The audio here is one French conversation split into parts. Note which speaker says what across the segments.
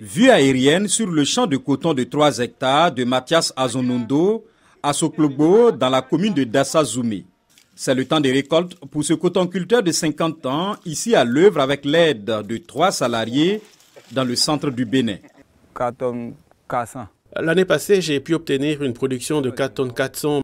Speaker 1: Vue aérienne sur le champ de coton de 3 hectares de Mathias Azonondo à Soklobo dans la commune de Dassa-Zoumé. C'est le temps des récoltes pour ce cotonculteur de 50 ans, ici à l'œuvre avec l'aide de 3 salariés dans le centre du Bénin.
Speaker 2: 4 tonnes 400.
Speaker 3: L'année passée, j'ai pu obtenir une production de 4 tonnes 400.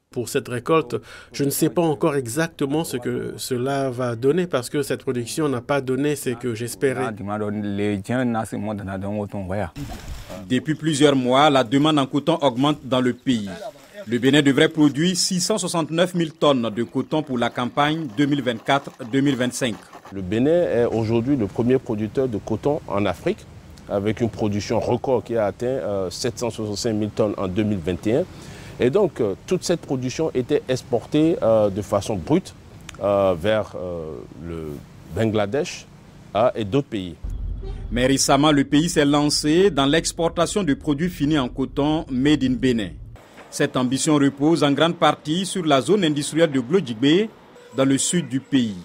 Speaker 3: Pour cette récolte, je ne sais pas encore exactement ce que cela va donner parce que cette production n'a pas donné ce que j'espérais.
Speaker 1: Depuis plusieurs mois, la demande en coton augmente dans le pays. Le Bénin devrait produire 669 000 tonnes de coton pour la campagne 2024-2025.
Speaker 4: Le Bénin est aujourd'hui le premier producteur de coton en Afrique, avec une production record qui a atteint 765 000 tonnes en 2021. Et donc, toute cette production était exportée de façon brute vers le Bangladesh et d'autres pays.
Speaker 1: Mais récemment, le pays s'est lancé dans l'exportation de produits finis en coton made in Bénin. Cette ambition repose en grande partie sur la zone industrielle de Glodjigbe, dans le sud du pays.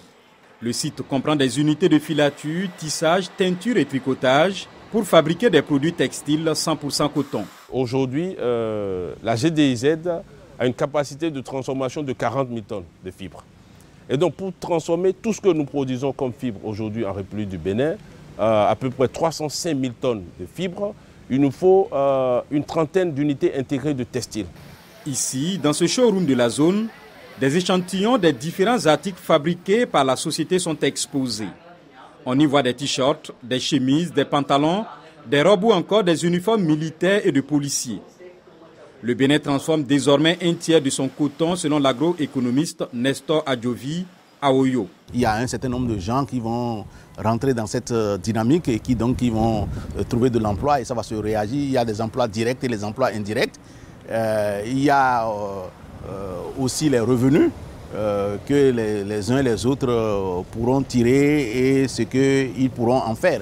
Speaker 1: Le site comprend des unités de filature, tissage, teinture et tricotage pour fabriquer des produits textiles 100% coton.
Speaker 4: Aujourd'hui, la GDIZ a une capacité de transformation de 40 000 tonnes de fibres. Et donc pour transformer tout ce que nous produisons comme fibres aujourd'hui en République du Bénin, à peu près 305 000 tonnes de fibres, il nous faut une trentaine d'unités intégrées de textiles.
Speaker 1: Ici, dans ce showroom de la zone, des échantillons des différents articles fabriqués par la société sont exposés. On y voit des t-shirts, des chemises, des pantalons, des robes ou encore des uniformes militaires et de policiers. Le Bénin transforme désormais un tiers de son coton selon l'agroéconomiste Nestor Adjovi à Oyo.
Speaker 5: Il y a un certain nombre de gens qui vont rentrer dans cette dynamique et qui vont trouver de l'emploi et ça va se réagir. Il y a des emplois directs et les emplois indirects. Il y a aussi les revenus que les uns et les autres pourront tirer et ce qu'ils pourront en faire.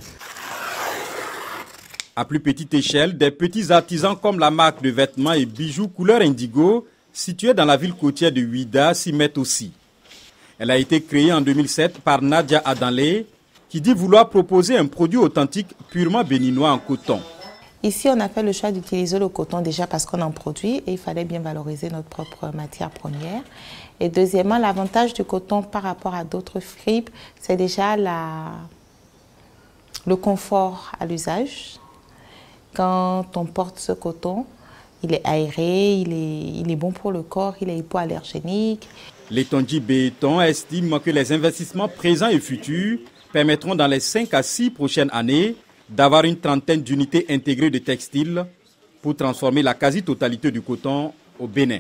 Speaker 1: À plus petite échelle, des petits artisans comme la marque de vêtements et bijoux couleur indigo, située dans la ville côtière de Ouida, s'y mettent aussi. Elle a été créée en 2007 par Nadia Adanlé, qui dit vouloir proposer un produit authentique purement béninois en coton.
Speaker 6: Ici, on a fait le choix d'utiliser le coton déjà parce qu'on en produit et il fallait bien valoriser notre propre matière première. Et deuxièmement, l'avantage du coton par rapport à d'autres fibres, c'est déjà le confort à l'usage. Quand on porte ce coton, il est aéré, il est bon pour le corps, il est hypoallergénique.
Speaker 1: L'Etonji Béton estime que les investissements présents et futurs permettront dans les 5 à 6 prochaines années d'avoir une trentaine d'unités intégrées de textiles pour transformer la quasi-totalité du coton au Bénin.